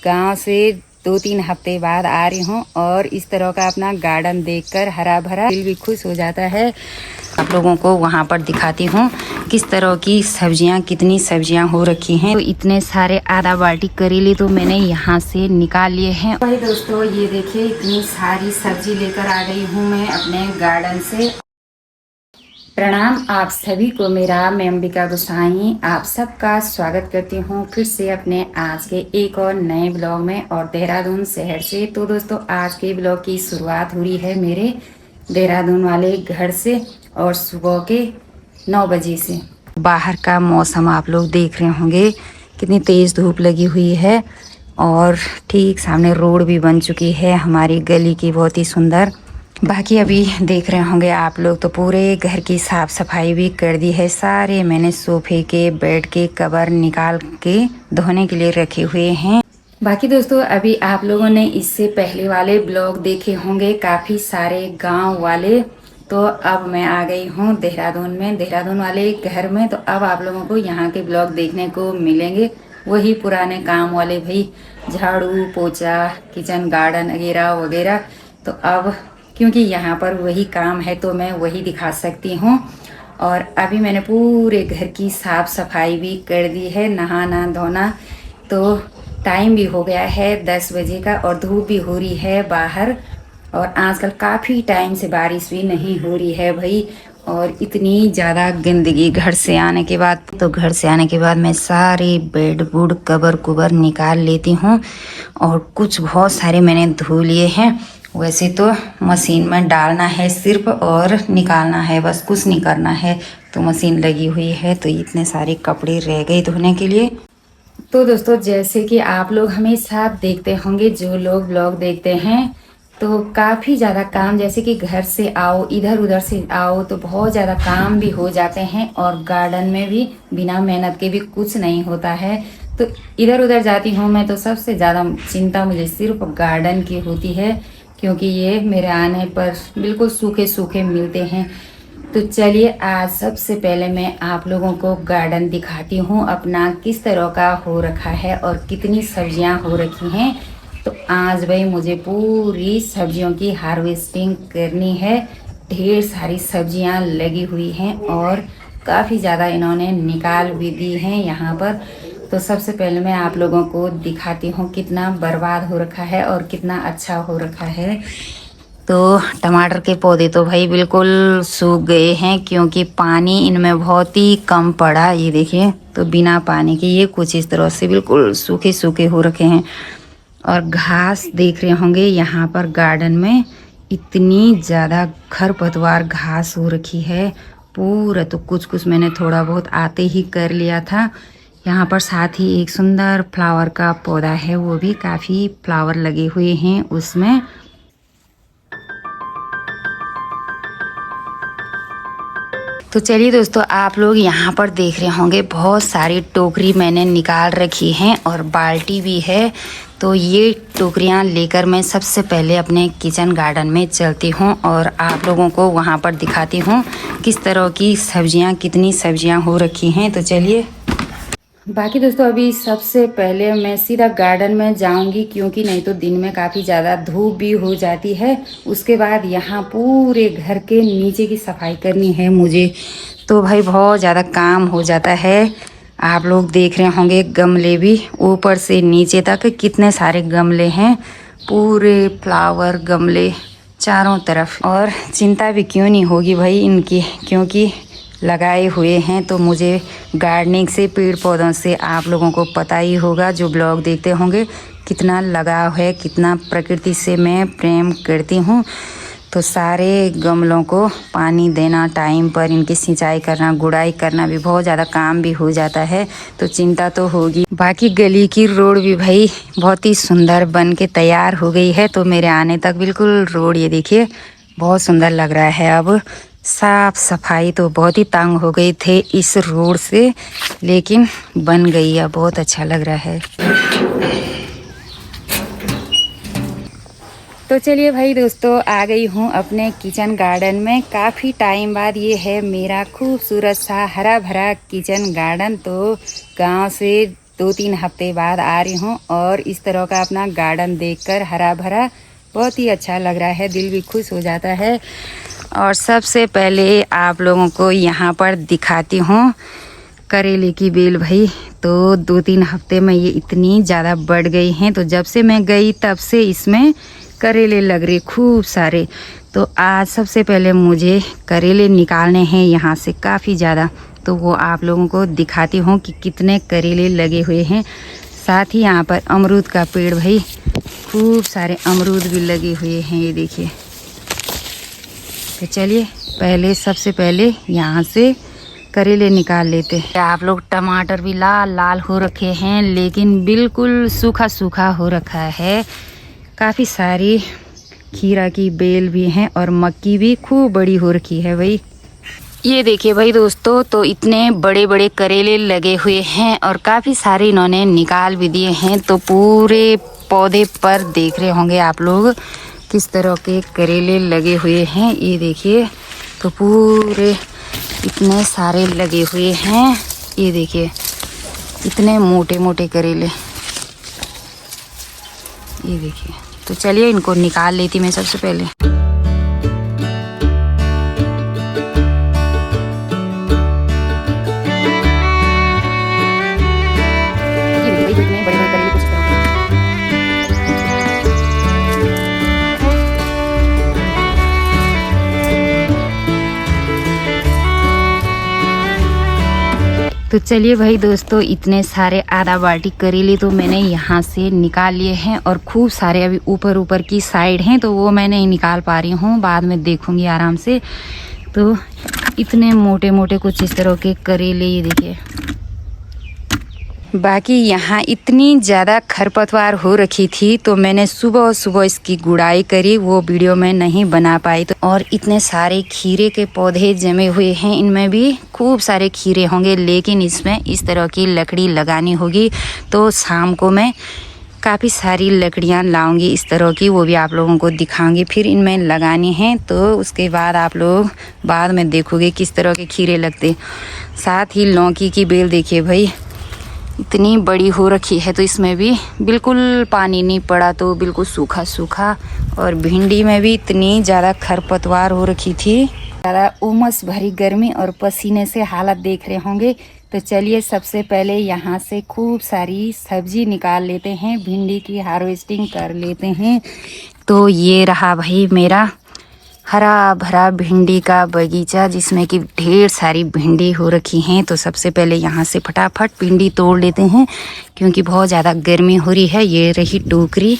गांव से 2-3 हफ्ते बाद आ रही हूँ और इस तरह का अपना गार्डन देखकर हरा भरा दिल भी खुश हो जाता है। आप लोगों को वहाँ पर दिखाती हूँ किस तरह की सब्जियाँ, कितनी सब्जियाँ हो रखी हैं। तो इतने सारे आधा बाल्टी करेले तो मैंने यहाँ से निकाल लिए हैं। भाई दोस्तों ये देखिए इतनी सारी सब्जी लेकर आ गई हूँ मैं अपने गार्डन से। प्रणाम आप सभी को मेरा, मैं अंबिका गोसाई आप सबका स्वागत करती हूँ फिर से अपने आज के एक और नए ब्लॉग में और देहरादून शहर से। तो दोस्तों आज के ब्लॉग की शुरुआत हो रही है मेरे देहरादून वाले घर से और सुबह के 9 बजे से। बाहर का मौसम आप लोग देख रहे होंगे कितनी तेज़ धूप लगी हुई है और ठीक सामने रोड भी बन चुकी है हमारी गली की, बहुत ही सुंदर। बाकी अभी देख रहे होंगे आप लोग तो पूरे घर की साफ़ सफाई भी कर दी है। सारे मैंने सोफे के, बेड के कवर निकाल के धोने के लिए रखे हुए हैं। बाकी दोस्तों अभी आप लोगों ने इससे पहले वाले ब्लॉग देखे होंगे काफ़ी सारे गांव वाले। तो अब मैं आ गई हूँ देहरादून में, देहरादून वाले घर में। तो अब आप लोगों को यहाँ के ब्लॉग देखने को मिलेंगे, वही पुराने काम वाले भाई, झाड़ू पोछा, किचन गार्डन वगैरह वगैरह। तो अब क्योंकि यहाँ पर वही काम है तो मैं वही दिखा सकती हूँ। और अभी मैंने पूरे घर की साफ़ सफाई भी कर दी है, नहाना धोना। तो टाइम भी हो गया है 10 बजे का और धूप भी हो रही है बाहर। और आजकल काफ़ी टाइम से बारिश भी नहीं हो रही है भाई। और इतनी ज़्यादा गंदगी घर से आने के बाद, तो घर से आने के बाद मैं सारे बेड बुड कवर कुवर निकाल लेती हूँ और कुछ बहुत सारे मैंने धो लिए हैं। वैसे तो मशीन में डालना है सिर्फ और निकालना है, बस कुछ नहीं करना है। तो मशीन लगी हुई है तो इतने सारे कपड़े रह गए धोने के लिए। तो दोस्तों जैसे कि आप लोग हमेशा देखते होंगे, जो लोग ब्लॉग देखते हैं, तो काफ़ी ज़्यादा काम, जैसे कि घर से आओ इधर उधर से आओ तो बहुत ज़्यादा काम भी हो जाते हैं। और गार्डन में भी बिना मेहनत के भी कुछ नहीं होता है। तो इधर उधर जाती हूँ मैं तो सबसे ज़्यादा चिंता मुझे सिर्फ गार्डन की होती है, क्योंकि ये मेरे आने पर बिल्कुल सूखे सूखे मिलते हैं। तो चलिए आज सबसे पहले मैं आप लोगों को गार्डन दिखाती हूँ अपना किस तरह का हो रखा है और कितनी सब्जियाँ हो रखी हैं। तो आज भाई मुझे पूरी सब्जियों की हार्वेस्टिंग करनी है। ढेर सारी सब्जियाँ लगी हुई हैं और काफ़ी ज़्यादा इन्होंने निकाल भी दी हैं यहाँ पर। तो सबसे पहले मैं आप लोगों को दिखाती हूँ कितना बर्बाद हो रखा है और कितना अच्छा हो रखा है। तो टमाटर के पौधे तो भाई बिल्कुल सूख गए हैं क्योंकि पानी इनमें बहुत ही कम पड़ा। ये देखिए तो बिना पानी के ये कुछ इस तरह से बिल्कुल सूखे सूखे हो रखे हैं। और घास देख रहे होंगे यहाँ पर गार्डन में इतनी ज़्यादा खरपतवार घास हो रखी है पूरा। तो कुछ कुछ मैंने थोड़ा बहुत आते ही कर लिया था। यहाँ पर साथ ही एक सुंदर फ्लावर का पौधा है, वो भी काफ़ी फ्लावर लगे हुए हैं उसमें। तो चलिए दोस्तों आप लोग यहाँ पर देख रहे होंगे बहुत सारी टोकरी मैंने निकाल रखी हैं और बाल्टी भी है। तो ये टोकरियाँ लेकर मैं सबसे पहले अपने किचन गार्डन में चलती हूँ और आप लोगों को वहाँ पर दिखाती हूँ किस तरह की सब्जियाँ, कितनी सब्जियाँ हो रखी हैं। तो चलिए। बाकी दोस्तों अभी सबसे पहले मैं सीधा गार्डन में जाऊंगी, क्योंकि नहीं तो दिन में काफ़ी ज़्यादा धूप भी हो जाती है। उसके बाद यहाँ पूरे घर के नीचे की सफाई करनी है मुझे, तो भाई बहुत ज़्यादा काम हो जाता है। आप लोग देख रहे होंगे गमले भी ऊपर से नीचे तक कितने सारे गमले हैं, पूरे फ्लावर गमले चारों तरफ। और चिंता भी क्यों नहीं होगी भाई इनकी, क्योंकि लगाए हुए हैं। तो मुझे गार्डनिंग से, पेड़ पौधों से आप लोगों को पता ही होगा, जो ब्लॉग देखते होंगे, कितना लगाव है, कितना प्रकृति से मैं प्रेम करती हूँ। तो सारे गमलों को पानी देना, टाइम पर इनकी सिंचाई करना, गुड़ाई करना भी बहुत ज़्यादा काम भी हो जाता है। तो चिंता तो होगी। बाकी गली की रोड भी भाई बहुत ही सुंदर बन के तैयार हो गई है। तो मेरे आने तक बिल्कुल रोड ये देखिए बहुत सुंदर लग रहा है। अब साफ सफाई तो बहुत ही तंग हो गई थे इस रोड से, लेकिन बन गई है, बहुत अच्छा लग रहा है। तो चलिए भाई दोस्तों आ गई हूँ अपने किचन गार्डन में। काफ़ी टाइम बाद ये है मेरा खूबसूरत सा हरा भरा किचन गार्डन। तो गांव से 2-3 हफ्ते बाद आ रही हूँ और इस तरह का अपना गार्डन देखकर हरा भरा बहुत ही अच्छा लग रहा है, दिल भी खुश हो जाता है। और सबसे पहले आप लोगों को यहाँ पर दिखाती हूँ करेले की बेल भाई। तो 2-3 हफ्ते में ये इतनी ज़्यादा बढ़ गई हैं, तो जब से मैं गई तब से इसमें करेले लग रहे खूब सारे। तो आज सबसे पहले मुझे करेले निकालने हैं यहाँ से काफ़ी ज़्यादा, तो वो आप लोगों को दिखाती हूँ कि कितने करेले लगे हुए हैं। साथ ही यहाँ पर अमरूद का पेड़ भाई, खूब सारे अमरूद भी लगे हुए हैं, ये देखिए। तो चलिए सबसे पहले यहाँ से करेले निकाल लेते हैं। आप लोग टमाटर भी लाल लाल हो रखे हैं, लेकिन बिल्कुल सूखा सूखा हो रखा है। काफ़ी सारी खीरा की बेल भी हैं और मक्की भी खूब बड़ी हो रखी है भाई। ये देखिए भाई दोस्तों, तो इतने बड़े बड़े करेले लगे हुए हैं और काफ़ी सारे इन्होंने निकाल भी दिए हैं। तो पूरे पौधे पर देख रहे होंगे आप लोग किस तरह के करेले लगे हुए हैं। ये देखिए, तो पूरे इतने सारे लगे हुए हैं। ये देखिए इतने मोटे मोटे करेले, ये देखिए। तो चलिए इनको निकाल लेती मैं सबसे पहले। तो चलिए भाई दोस्तों, इतने सारे आधा बाल्टी करेले तो मैंने यहाँ से निकाल लिए हैं और खूब सारे अभी ऊपर ऊपर की साइड हैं, तो वो मैं नहीं निकाल पा रही हूँ, बाद में देखूँगी आराम से। तो इतने मोटे मोटे कुछ इस तरह के करेले, ये देखिए। बाकी यहाँ इतनी ज़्यादा खरपतवार हो रखी थी, तो मैंने सुबह सुबह इसकी गुड़ाई करी, वो वीडियो में नहीं बना पाई। तो और इतने सारे खीरे के पौधे जमे हुए हैं, इनमें भी खूब सारे खीरे होंगे, लेकिन इसमें इस तरह की लकड़ी लगानी होगी। तो शाम को मैं काफ़ी सारी लकड़ियाँ लाऊंगी इस तरह की, वो भी आप लोगों को दिखाऊंगी। फिर इनमें लगानी है, तो उसके बाद आप लोग बाद में देखोगे किस तरह के खीरे लगते। साथ ही लौकी की बेल देखिए भाई, इतनी बड़ी हो रखी है, तो इसमें भी बिल्कुल पानी नहीं पड़ा, तो बिल्कुल सूखा सूखा। और भिंडी में भी इतनी ज़्यादा खरपतवार हो रखी थी, ज़्यादा उमस भरी गर्मी और पसीने से हालत देख रहे होंगे। तो चलिए सबसे पहले यहाँ से खूब सारी सब्जी निकाल लेते हैं, भिंडी की हार्वेस्टिंग कर लेते हैं। तो ये रहा भाई मेरा हरा भरा भिंडी का बगीचा, जिसमें कि ढेर सारी भिंडी हो रखी हैं। तो सबसे पहले यहाँ से फटाफट भिंडी तोड़ लेते हैं, क्योंकि बहुत ज़्यादा गर्मी हो रही है। ये रही टोकरी।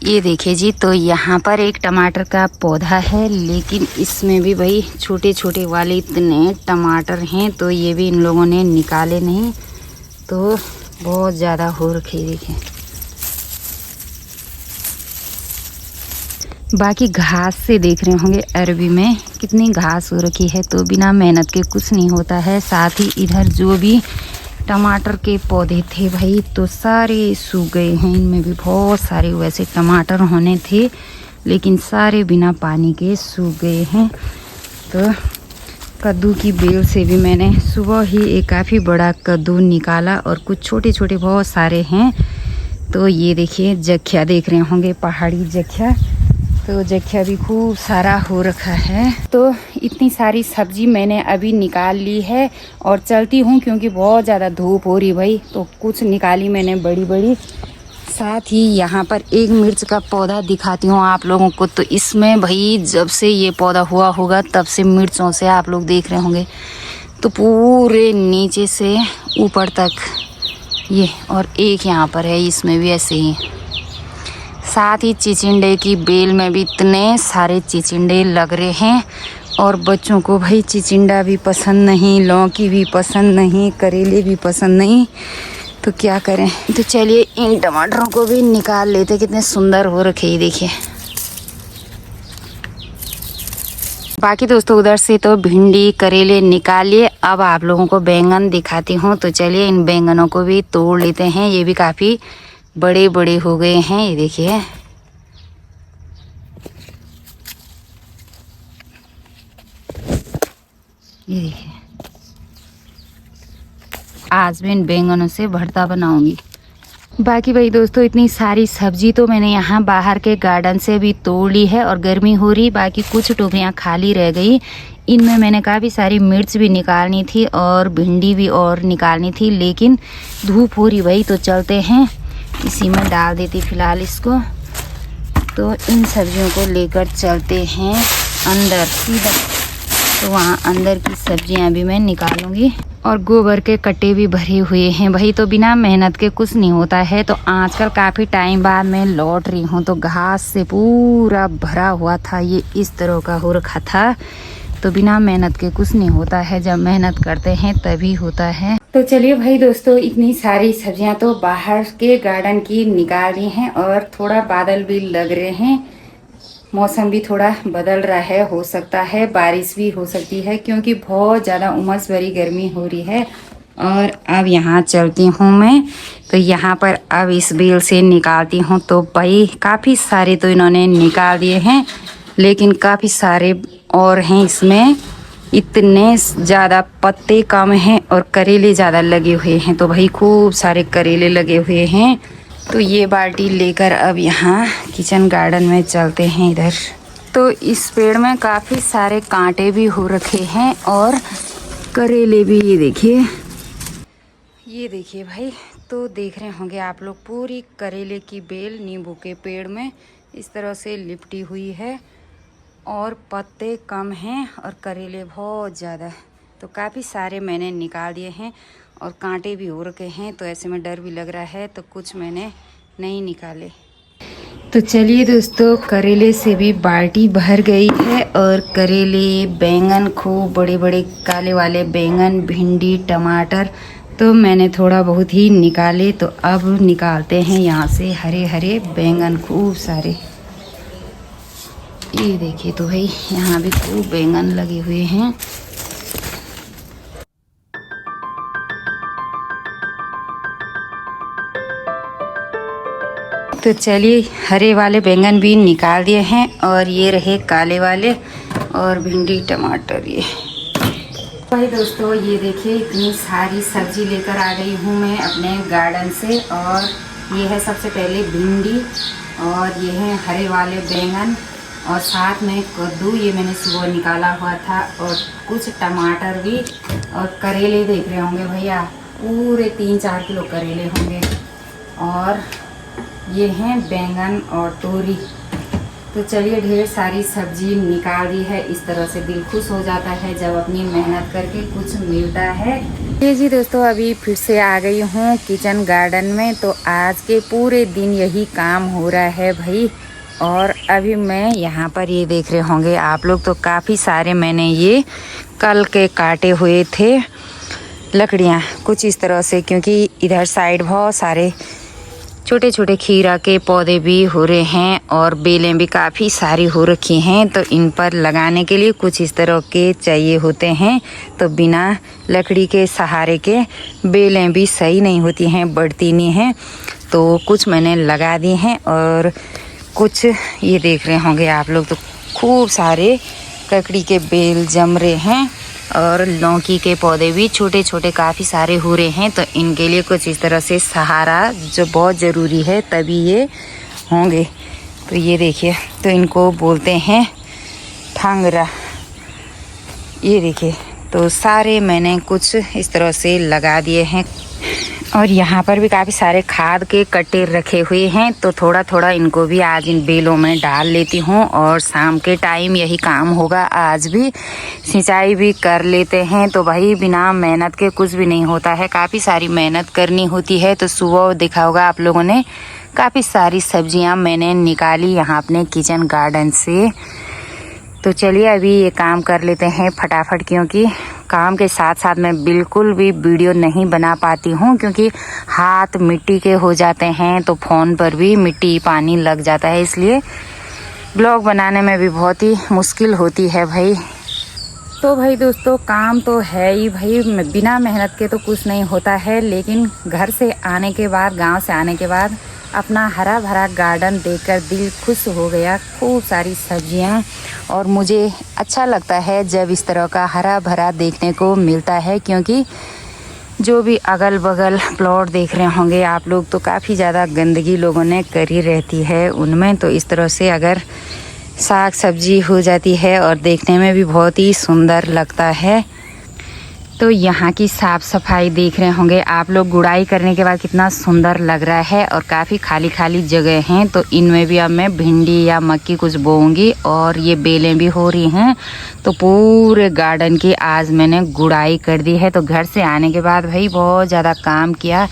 ये देखिए जी, तो यहाँ पर एक टमाटर का पौधा है, लेकिन इसमें भी भाई छोटे छोटे वाले इतने टमाटर हैं, तो ये भी इन लोगों ने निकाले नहीं, तो बहुत ज़्यादा हो रखी देखिए। बाकी घास से देख रहे होंगे अरबी में कितनी घास हो रखी है, तो बिना मेहनत के कुछ नहीं होता है। साथ ही इधर जो भी टमाटर के पौधे थे भाई, तो सारे सूख गए हैं। इनमें भी बहुत सारे वैसे टमाटर होने थे, लेकिन सारे बिना पानी के सूख गए हैं। तो कद्दू की बेल से भी मैंने सुबह ही एक काफ़ी बड़ा कद्दू निकाला, और कुछ छोटे छोटे बहुत सारे हैं। तो ये देखिए जख्या देख रहे होंगे, पहाड़ी जख्या, तो जख्या भी खूब सारा हो रखा है। तो इतनी सारी सब्जी मैंने अभी निकाल ली है और चलती हूँ, क्योंकि बहुत ज़्यादा धूप हो रही भाई। तो कुछ निकाली मैंने बड़ी बड़ी। साथ ही यहाँ पर एक मिर्च का पौधा दिखाती हूँ आप लोगों को। तो इसमें भाई जब से ये पौधा हुआ होगा तब से मिर्चों से आप लोग देख रहे होंगे, तो पूरे नीचे से ऊपर तक ये, और एक यहाँ पर है, इसमें भी ऐसे ही। साथ ही चिचिंडे की बेल में भी इतने सारे चिचिंडे लग रहे हैं, और बच्चों को भाई चिचिंडा भी पसंद नहीं, लौकी भी पसंद नहीं, करेले भी पसंद नहीं, तो क्या करें। तो चलिए इन टमाटरों को भी निकाल लेते, कितने सुंदर हो रखे ये देखिए। बाकी दोस्तों उधर से तो भिंडी करेले निकाल लिए। अब आप लोगों को बैंगन दिखाती हूँ। तो चलिए इन बैंगनों को भी तोड़ लेते हैं, ये भी काफ़ी बड़े बड़े हो गए हैं, ये देखिए। ये देखिए, आज मैं इन बैंगनों से भरता बनाऊंगी। बाकी भाई दोस्तों, इतनी सारी सब्जी तो मैंने यहाँ बाहर के गार्डन से भी तोड़ ली है और गर्मी हो रही, बाकी कुछ टोकरियाँ खाली रह गई। इनमें मैंने काफ़ी सारी मिर्च भी निकालनी थी और भिंडी भी और निकालनी थी, लेकिन धूप हो रही भाई, तो चलते हैं इसी में डाल देती फ़िलहाल इसको। तो इन सब्जियों को लेकर चलते हैं अंदर सीधा, तो वहाँ अंदर की सब्जियाँ भी मैं निकालूंगी। और गोबर के कट्टे भी भरे हुए हैं भाई, तो बिना मेहनत के कुछ नहीं होता है। तो आजकल काफ़ी टाइम बाद मैं लौट रही हूँ, तो घास से पूरा भरा हुआ था, ये इस तरह का हो रखा था। तो बिना मेहनत के कुछ नहीं होता है, जब मेहनत करते हैं तभी होता है। तो चलिए भाई दोस्तों, इतनी सारी सब्जियां तो बाहर के गार्डन की निकाल ली हैं और थोड़ा बादल भी लग रहे हैं, मौसम भी थोड़ा बदल रहा है, हो सकता है बारिश भी हो सकती है, क्योंकि बहुत ज़्यादा उमस भरी गर्मी हो रही है। और अब यहाँ चलती हूँ मैं, तो यहाँ पर अब इस बेल से निकालती हूँ। तो भाई काफ़ी सारे तो इन्होंने निकाल दिए हैं, लेकिन काफ़ी सारे और हैं इसमें, इतने ज़्यादा पत्ते कम हैं और करेले ज़्यादा लगे हुए हैं। तो भाई खूब सारे करेले लगे हुए हैं। तो ये बाल्टी लेकर अब यहाँ किचन गार्डन में चलते हैं इधर। तो इस पेड़ में काफ़ी सारे कांटे भी हो रखे हैं और करेले भी, ये देखिए भाई। तो देख रहे होंगे आप लोग, पूरी करेले की बेल नींबू के पेड़ में इस तरह से लिपटी हुई है और पत्ते कम हैं और करेले बहुत ज़्यादा। तो काफ़ी सारे मैंने निकाल दिए हैं और कांटे भी हो रखे हैं, तो ऐसे में डर भी लग रहा है, तो कुछ मैंने नहीं निकाले। तो चलिए दोस्तों, करेले से भी बाल्टी भर गई है और करेले, बैंगन, खूब बड़े बड़े काले वाले बैंगन, भिंडी, टमाटर, तो मैंने थोड़ा बहुत ही निकाले। तो अब निकालते हैं यहाँ से हरे हरे बैंगन खूब सारे। ये देखिए, तो भाई यहाँ भी खूब बैंगन लगे हुए हैं। तो चलिए, हरे वाले बैंगन भी निकाल दिए हैं और ये रहे काले वाले और भिंडी, टमाटर। ये भाई दोस्तों, ये देखिए, इतनी सारी सब्जी लेकर आ गई हूँ मैं अपने गार्डन से। और ये है सबसे पहले भिंडी, और ये है हरे वाले बैंगन, और साथ में कद्दू, ये मैंने सुबह निकाला हुआ था, और कुछ टमाटर भी, और करेले देख रहे होंगे भैया, पूरे 3-4 किलो करेले होंगे। और ये हैं बैंगन और तोरी। तो चलिए, ढेर सारी सब्जी निकाल दी है। इस तरह से दिल खुश हो जाता है जब अपनी मेहनत करके कुछ मिलता है। जी दोस्तों, अभी फिर से आ गई हूँ किचन गार्डन में। तो आज के पूरे दिन यही काम हो रहा है भाई। और अभी मैं यहाँ पर, ये देख रहे होंगे आप लोग, तो काफ़ी सारे मैंने ये कल के काटे हुए थे लकड़ियाँ कुछ इस तरह से, क्योंकि इधर साइड बहुत सारे छोटे छोटे खीरा के पौधे भी हो रहे हैं और बेलें भी काफ़ी सारी हो रखी हैं। तो इन पर लगाने के लिए कुछ इस तरह के चाहिए होते हैं। तो बिना लकड़ी के सहारे के बेलें भी सही नहीं होती हैं, बढ़ती नहीं हैं। तो कुछ मैंने लगा दी हैं और कुछ ये देख रहे होंगे आप लोग, तो खूब सारे ककड़ी के बेल जम रहे हैं और लौकी के पौधे भी छोटे छोटे काफ़ी सारे हो रहे हैं। तो इनके लिए कुछ इस तरह से सहारा जो बहुत ज़रूरी है, तभी ये होंगे। तो ये देखिए, तो इनको बोलते हैं ठांगरा। ये देखिए, तो सारे मैंने कुछ इस तरह से लगा दिए हैं। और यहाँ पर भी काफ़ी सारे खाद के कट्टे रखे हुए हैं। तो थोड़ा थोड़ा इनको भी आज इन बेलों में डाल लेती हूँ और शाम के टाइम यही काम होगा। आज भी सिंचाई भी कर लेते हैं। तो भाई बिना मेहनत के कुछ भी नहीं होता है, काफ़ी सारी मेहनत करनी होती है। तो सुबह देखा होगा आप लोगों ने, काफ़ी सारी सब्जियाँ मैंने निकाली यहाँ अपने किचन गार्डन से। तो चलिए, अभी ये काम कर लेते हैं फटाफट, क्योंकि काम के साथ साथ मैं बिल्कुल भी वीडियो नहीं बना पाती हूँ, क्योंकि हाथ मिट्टी के हो जाते हैं। तो फ़ोन पर भी मिट्टी पानी लग जाता है, इसलिए ब्लॉग बनाने में भी बहुत ही मुश्किल होती है भाई। तो भाई दोस्तों, काम तो है ही भाई, बिना मेहनत के तो कुछ नहीं होता है। लेकिन घर से आने के बाद, गांव से आने के बाद अपना हरा भरा गार्डन देखकर दिल खुश हो गया। खूब सारी सब्जियां, और मुझे अच्छा लगता है जब इस तरह का हरा भरा देखने को मिलता है, क्योंकि जो भी अगल बगल प्लॉट देख रहे होंगे आप लोग तो काफ़ी ज़्यादा गंदगी लोगों ने करी रहती है उनमें। तो इस तरह से अगर साग सब्जी हो जाती है और देखने में भी बहुत ही सुंदर लगता है। तो यहाँ की साफ़ सफाई देख रहे होंगे आप लोग, गुड़ाई करने के बाद कितना सुंदर लग रहा है, और काफ़ी खाली खाली जगह हैं। तो इनमें भी अब मैं भिंडी या मक्की कुछ बोऊंगी, और ये बेलें भी हो रही हैं। तो पूरे गार्डन की आज मैंने गुड़ाई कर दी है। तो घर से आने के बाद भाई बहुत ज़्यादा काम किया,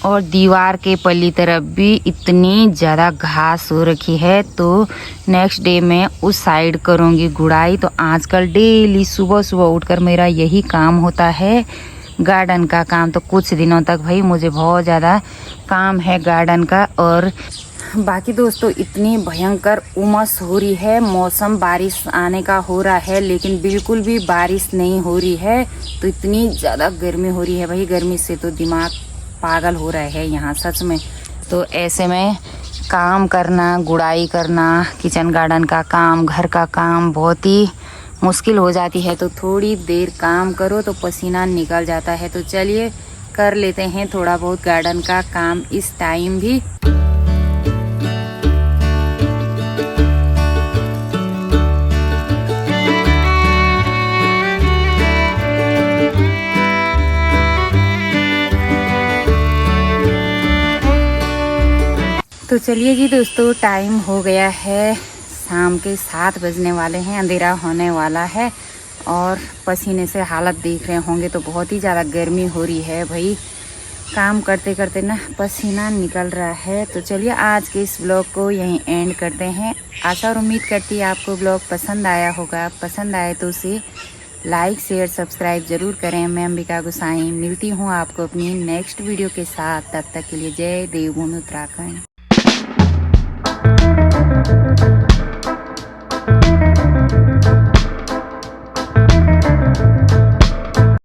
और दीवार के पल्ली तरफ भी इतनी ज़्यादा घास हो रखी है। तो नेक्स्ट डे मैं उस साइड करूँगी गुड़ाई। तो आजकल डेली सुबह सुबह उठकर मेरा यही काम होता है, गार्डन का काम। तो कुछ दिनों तक भाई मुझे बहुत ज़्यादा काम है गार्डन का। और बाकी दोस्तों इतनी भयंकर उमस हो रही है, मौसम बारिश आने का हो रहा है लेकिन बिल्कुल भी बारिश नहीं हो रही है। तो इतनी ज़्यादा गर्मी हो रही है भाई, गर्मी से तो दिमाग पागल हो रहा है यहाँ सच में। तो ऐसे में काम करना, गुड़ाई करना, किचन गार्डन का काम, घर का काम बहुत ही मुश्किल हो जाती है। तो थोड़ी देर काम करो तो पसीना निकल जाता है। तो चलिए कर लेते हैं थोड़ा बहुत गार्डन का काम इस टाइम भी। तो चलिए जी दोस्तों, टाइम हो गया है शाम के 7 बजने वाले हैं, अंधेरा होने वाला है। और पसीने से हालत देख रहे होंगे, तो बहुत ही ज़्यादा गर्मी हो रही है भाई। काम करते करते ना पसीना निकल रहा है। तो चलिए आज के इस ब्लॉग को यहीं एंड करते हैं। आशा और उम्मीद करती है आपको ब्लॉग पसंद आया होगा। पसंद आए तो उसे लाइक शेयर सब्सक्राइब ज़रूर करें। मैं अंबिका गोसाई मिलती हूँ आपको अपनी नेक्स्ट वीडियो के साथ। तब तक के लिए जय देवभूमि उत्तराखंड।